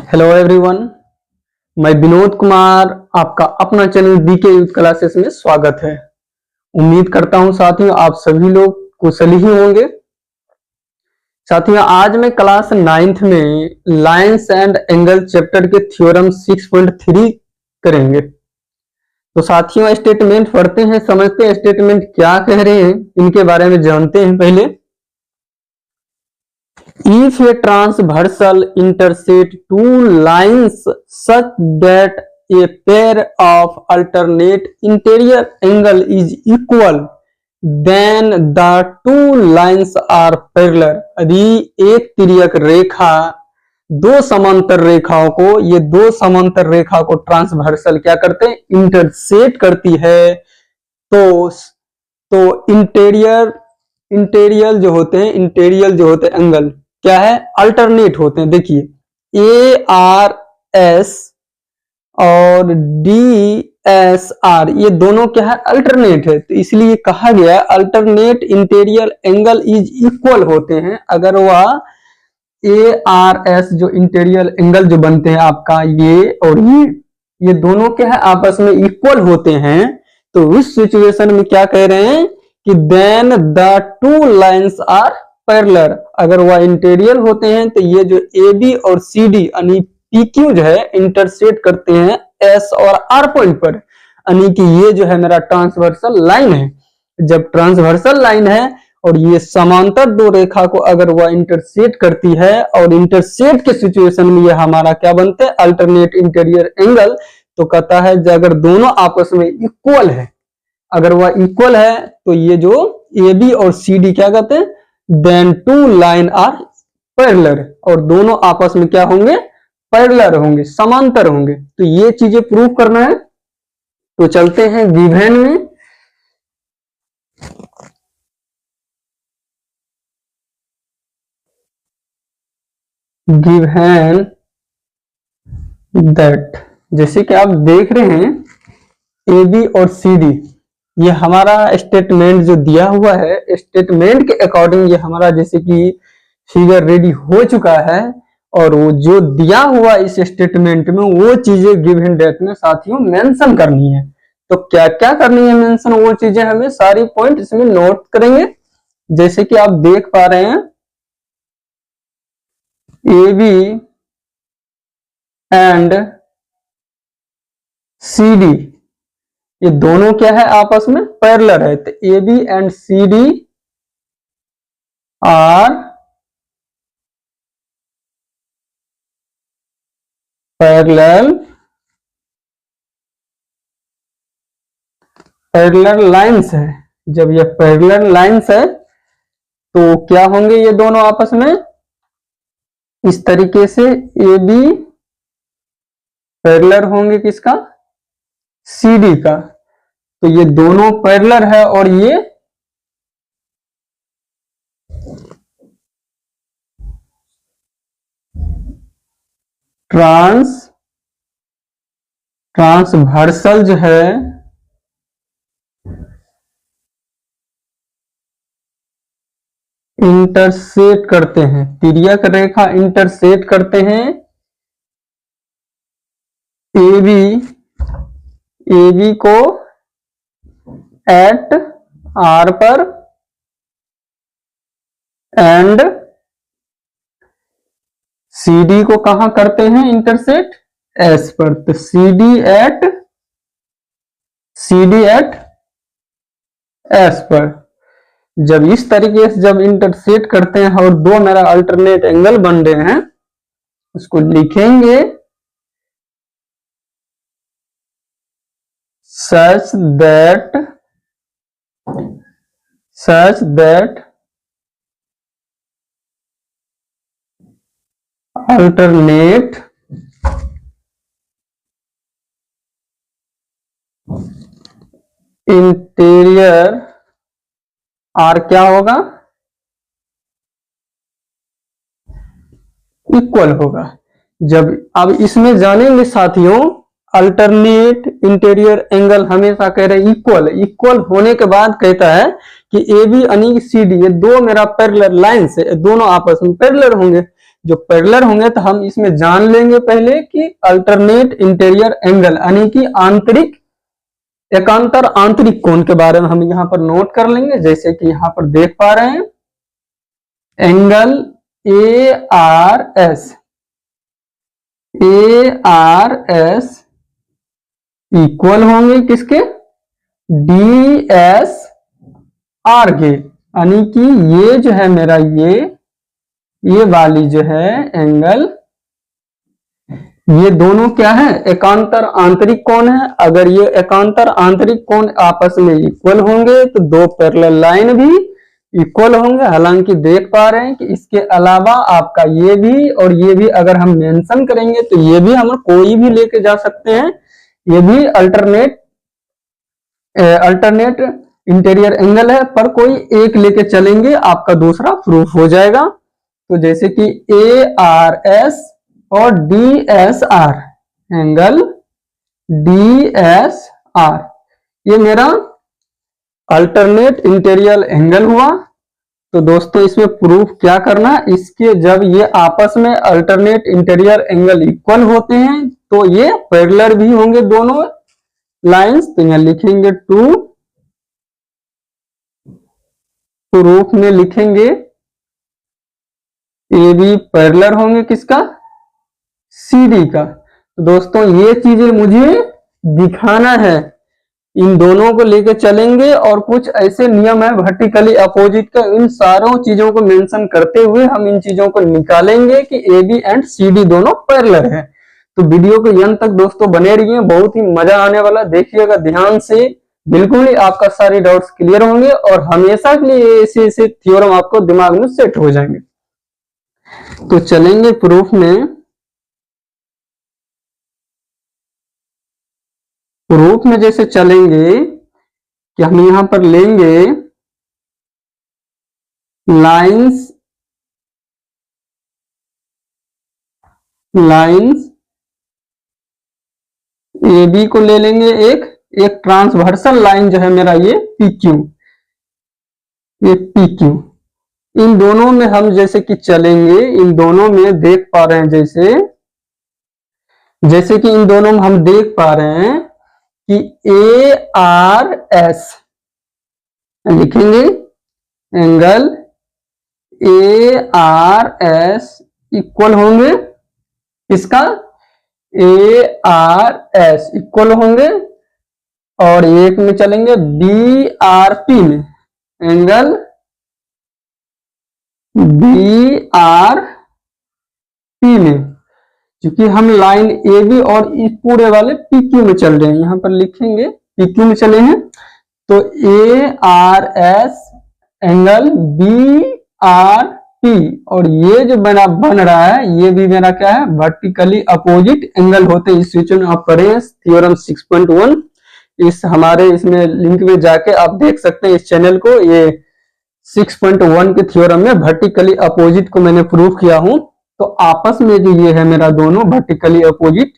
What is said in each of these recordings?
Hello everyone, मैं विनोद कुमार आपका अपना चैनल बीके यूथ क्लासेस में स्वागत है। उम्मीद करता हूं साथियों आप सभी लोग कुशल ही होंगे। साथियों आज मैं क्लास 9th में लाइन्स एंड एंगल चैप्टर के थ्योरम 6.3 करेंगे। तो साथियों स्टेटमेंट पढ़ते हैं, समझते हैं स्टेटमेंट क्या कह रहे हैं, इनके बारे में जानते हैं। पहले if a transversal intersect two lines such that a pair of alternate interior angle is equal then the two lines are parallel। यदि एक तिर्यक रेखा दो समांतर रेखाओं को, ये दो समांतर रेखा को ट्रांसवर्सल क्या करते हैं, इंटरसेक्ट करती है, तो इंटीरियर जो होते हैं एंगल क्या है, अल्टरनेट होते हैं। देखिए ARS और DSR ये दोनों क्या है, अल्टरनेट है, तो इसलिए कहा गया alternate interior angle is equal होते हैं। अगर वह ARS जो इंटीरियर एंगल जो बनते हैं आपका ये और ये दोनों क्या है, आपस में इक्वल होते हैं, तो इस सिचुएशन में क्या कह रहे हैं कि then the two lines are parallel. अगर वह इंटीरियर होते हैं तो ये जो AB और CD यानी PQ जो है इंटरसेक्ट करते हैं S और R पॉइंट पर, यानी कि ये जो है मेरा ट्रांसवर्सल लाइन है। जब ट्रांसवर्सल लाइन है और ये समांतर दो रेखा को अगर वह इंटरसेक्ट करती है और इंटरसेक्ट के सिचुएशन में ये हमारा क्या बनते हैं, अल्टरनेट इंटीरियर एंगल। तो कहता है अगर दोनों आपस में इक्वल है, अगर वह इक्वल है तो ये जो AB और CD क्या कहते हैं, then two line are parallel, और दोनों आपस में क्या होंगे, पैरेलल होंगे, समांतर होंगे। तो ये चीजें प्रूव करना है। तो चलते हैं गिवन में। गिवन दैट, जैसे कि आप देख रहे हैं AB और CD, ये हमारा स्टेटमेंट जो दिया हुआ है, स्टेटमेंट के अकॉर्डिंग ये हमारा जैसे कि फिगर रेडी हो चुका है, और वो जो दिया हुआ इस स्टेटमेंट में वो चीजें गिवन डेट में साथियों मेंशन करनी है। तो क्या क्या करनी है मेंशन, वो चीजें हमें सारी पॉइंट इसमें नोट करेंगे। जैसे कि आप देख पा रहे हैं AB एंड CD ये दोनों क्या है, आपस में पैरेलल है। तो AB and CD are parallel lines है। जब ये पैरेलल लाइंस है तो क्या होंगे ये दोनों आपस में, इस तरीके से AB पैरेलल होंगे किसका, CD का। तो ये दोनों पैरेलल है और ये ट्रांसवर्सल जो है इंटरसेक्ट करते हैं, तिर्यक रेखा इंटरसेक्ट करते हैं AB को एट R पर एंड CD को कहां करते हैं इंटरसेक्ट, S पर। तो CD एट S पर जब इस तरीके से जब इंटरसेक्ट करते हैं और दो मेरा अल्टरनेट एंगल बन रहे हैं, उसको लिखेंगे such that alternate interior are क्या होगा, इक्वल होगा। जब अब इसमें जानेंगे साथियों, अल्टरनेट इंटीरियर एंगल हमेशा कह रहे इक्वल होने के बाद कहता है कि AB यानी CD ये दो मेरा पैरेलल लाइन से दोनों आपस में पैरेलल होंगे। जो पैरेलल होंगे तो हम इसमें जान लेंगे पहले कि अल्टरनेट इंटीरियर एंगल यानी कि आंतरिक एकांतर आंतरिक कोण के बारे में हम यहाँ पर नोट कर लेंगे। जैसे कि यहाँ पर देख पा रहे हैं एंगल ARS इक्वल होंगे किसके DSR के, यानी कि ये जो है मेरा ये वाली जो है एंगल, ये दोनों क्या है एकांतर आंतरिक कोण है। अगर ये एकांतर आंतरिक कोण आपस में इक्वल होंगे तो दो पैरेलल लाइन भी इक्वल होंगे। हालांकि देख पा रहे हैं कि इसके अलावा आपका ये भी और ये भी अगर हम मेंशन करेंगे तो ये भी हम कोई भी लेके जा सकते हैं, ये भी अल्टरनेट इंटीरियर एंगल है, पर कोई एक लेके चलेंगे आपका दूसरा प्रूफ हो जाएगा। तो जैसे कि ARS और DSR एंगल DSR ये मेरा अल्टरनेट इंटीरियर एंगल हुआ। तो दोस्तों इसमें प्रूफ क्या करना है, इसके जब ये आपस में अल्टरनेट इंटीरियर एंगल इक्वल होते हैं तो ये पैरेलल भी होंगे दोनों लाइंस। तो यहां लिखेंगे टू, प्रूफ में लिखेंगे AB पैरेलल होंगे किसका CD का। तो दोस्तों ये चीजें मुझे दिखाना है, इन दोनों को लेके चलेंगे और कुछ ऐसे नियम है वर्टिकली अपोजिट का, इन सारों चीजों को मेंशन करते हुए हम इन चीजों को निकालेंगे कि AB एंड CD दोनों पैरेलल है। तो वीडियो के अंत तक दोस्तों बने रहिए, बहुत ही मजा आने वाला, देखिएगा ध्यान से, बिल्कुल ही आपका सारे डाउट्स क्लियर होंगे और हमेशा के लिए ऐसे ऐसे थ्योरम आपको दिमाग में सेट हो जाएंगे। तो चलेंगे प्रूफ में। प्रूफ में जैसे चलेंगे कि हम यहां पर लेंगे लाइंस AB को ले लेंगे, एक ट्रांसवर्सल लाइन जो है मेरा ये PQ, इन दोनों में हम जैसे कि चलेंगे, इन दोनों में देख पा रहे हैं जैसे कि इन दोनों में हम देख पा रहे हैं कि ARS लिखेंगे एंगल ARS इक्वल होंगे इसका ARS इक्वल होंगे, और एक में चलेंगे BRP में एंगल BRP में, क्योंकि हम लाइन AB और इस पूरे वाले PQ में चल रहे हैं, यहां पर लिखेंगे PQ में चले हैं। तो ARS एंगल BRP, और ये जो बन रहा है ये भी मेरा क्या है वर्टिकली अपोजिट एंगल होते हैं। इस सिचुएशन में आप पढ़े थ्योरम 6.1, इस हमारे इसमें लिंक में जाके आप देख सकते हैं इस चैनल को, ये 6.1 के थ्योरम में वर्टिकली अपोजिट को मैंने प्रूव किया हूं। तो आपस में जो ये है मेरा दोनों वर्टिकली अपोजिट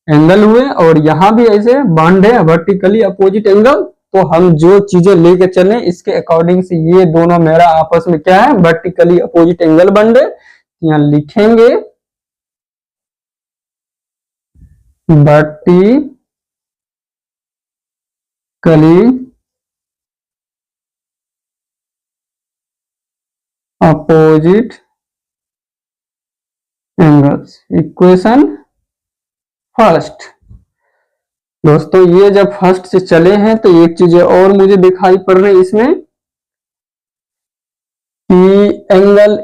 एंगल हुए, और यहां भी ऐसे बॉन्ड है वर्टिकली अपोजिट एंगल। तो हम जो चीजें लेके चले इसके अकॉर्डिंग से ये दोनों मेरा आपस में क्या है वर्टिकली अपोजिट एंगल बन रहे। यहां लिखेंगे vertically opposite angles, equation first. दोस्तों ये जब फर्स्ट से चले हैं तो एक चीजें और मुझे दिखाई पड़ रही है इसमें कि एंगल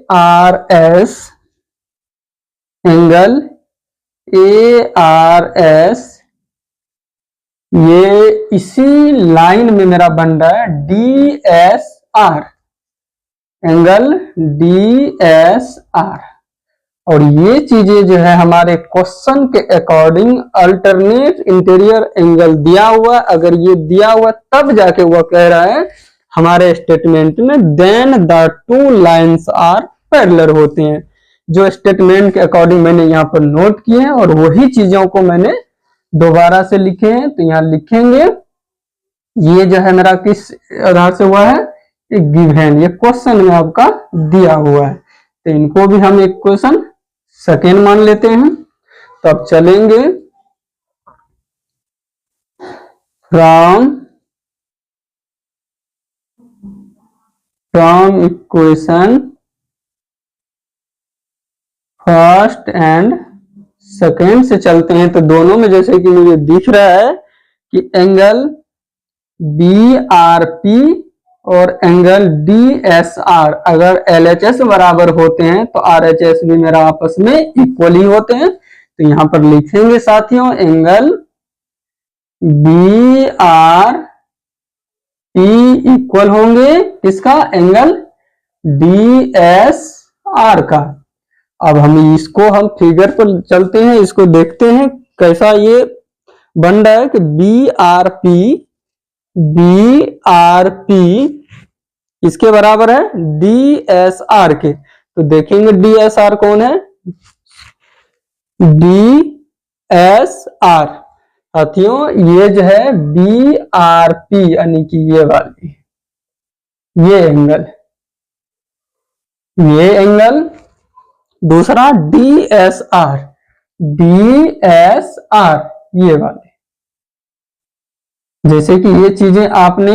ARS ये इसी लाइन में मेरा बन रहा है DSR एंगल DSR, और ये चीजें जो है हमारे क्वेश्चन के अकॉर्डिंग अल्टरनेट इंटीरियर एंगल दिया हुआ, अगर ये दिया हुआ तब जाके वो कह रहा है हमारे स्टेटमेंट में then the two lines are parallel होते हैं। जो स्टेटमेंट के अकॉर्डिंग मैंने यहाँ पर नोट किए हैं और वही चीजों को मैंने दोबारा से लिखे हैं। तो यहाँ लिखेंगे ये जो है मेरा किस आधार से हुआ है, एक गिवन, ये क्वेश्चन में आपका दिया हुआ है। तो इनको भी हम इक्वेशन सेकेंड मान लेते हैं। तो अब चलेंगे from equation first and second से चलते हैं। तो दोनों में जैसे कि मुझे दिख रहा है कि एंगल BRP और एंगल DSR अगर LHS बराबर होते हैं तो RHS भी मेरा आपस में इक्वल ही होते हैं। तो यहां पर लिखेंगे साथियों एंगल BRP इक्वल होंगे किसका, एंगल DSR का। अब हम इसको हम फिगर पर चलते हैं, इसको देखते हैं कैसा ये बन रहा है कि BRP इसके बराबर है DSR के। तो देखेंगे DSR कौन है, DSR साथियों ये जो है BRP यानी कि ये वाली ये एंगल दूसरा DSR ये वाले। जैसे कि ये चीजें आपने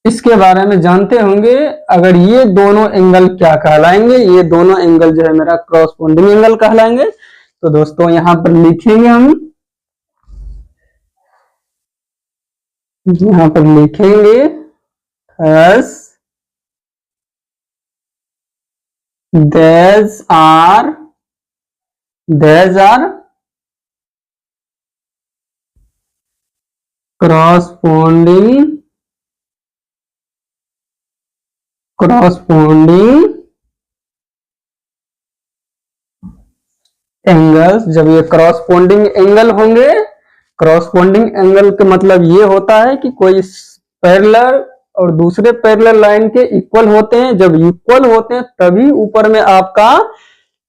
इसके बारे में जानते होंगे। अगर ये दोनों एंगल क्या कहलाएंगे, ये दोनों एंगल जो है मेरा क्रॉसपोंडिंग एंगल कहलाएंगे। तो दोस्तों यहां पर लिखेंगे हम, यहां पर लिखेंगे these are corresponding एंगल्स। जब ये करॉस्पोंडिंग एंगल होंगे, करॉस्पोंडिंग एंगल का मतलब ये होता है कि कोई पैरेलल और दूसरे पैरेलल लाइन के इक्वल होते हैं। जब इक्वल होते हैं तभी ऊपर में आपका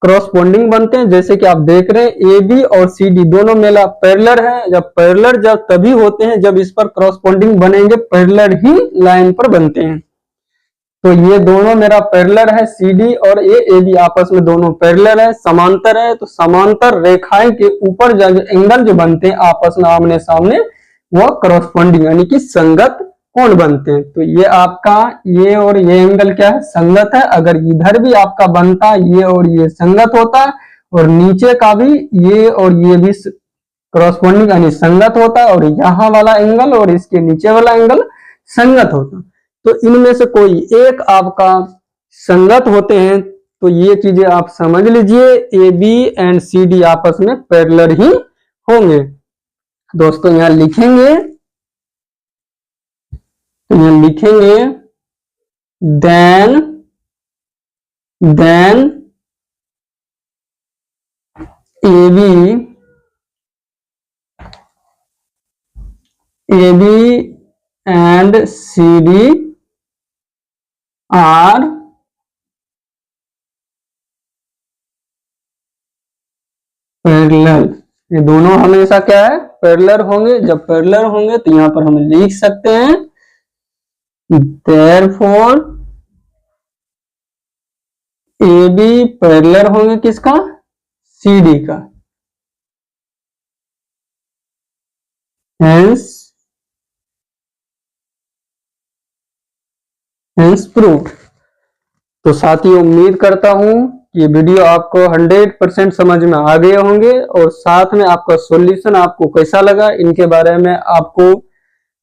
क्रॉसपोंडिंग बनते हैं। जैसे कि आप देख रहे हैं AB और CD दोनों मेरा पैरेलल है। जब पैरेलल जब तभी होते हैं जब इस पर क्रॉसपोंडिंग बनेंगे, पैरेलल ही लाइन पर बनते हैं। तो ये दोनों मेरा पैरेलल है, CD और ये AB आपस में दोनों पैरेलल है, समांतर है। तो समांतर रेखाएं के ऊपर जो एंगल जो बनते हैं आपस में आमने सामने, वो करॉस्पोंडिंग यानी कि संगत कोण बनते हैं। तो ये आपका ये और ये एंगल क्या है, संगत है। अगर इधर भी आपका बनता ये और ये संगत होता और नीचे का भी ये और ये भी करॉस्पोंडिंग यानी संगत होता और यहाँ वाला एंगल और इसके नीचे वाला एंगल संगत होता। तो इनमें से कोई एक आपका संगत होते हैं। तो ये चीजें आप समझ लीजिए, AB एंड CD आपस में पैरेलल ही होंगे। दोस्तों यहां लिखेंगे, तो यहां लिखेंगे then AB and CD are parallel. ये दोनों हमेशा क्या है, पैरेलल होंगे। जब पैरेलल होंगे तो यहां पर हम लिख सकते हैं therefore AB पैरेलल होंगे किसका, CD का। Hence proof. तो साथियों उम्मीद करता हूं ये वीडियो आपको 100% समझ में आ गए होंगे और साथ में आपका सॉल्यूशन आपको कैसा लगा इनके बारे में आपको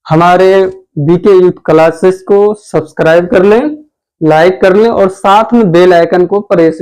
हमारे बीके यूथ क्लासेस को सब्सक्राइब कर लें, लाइक कर लें और साथ में बेल आइकन को प्रेस भी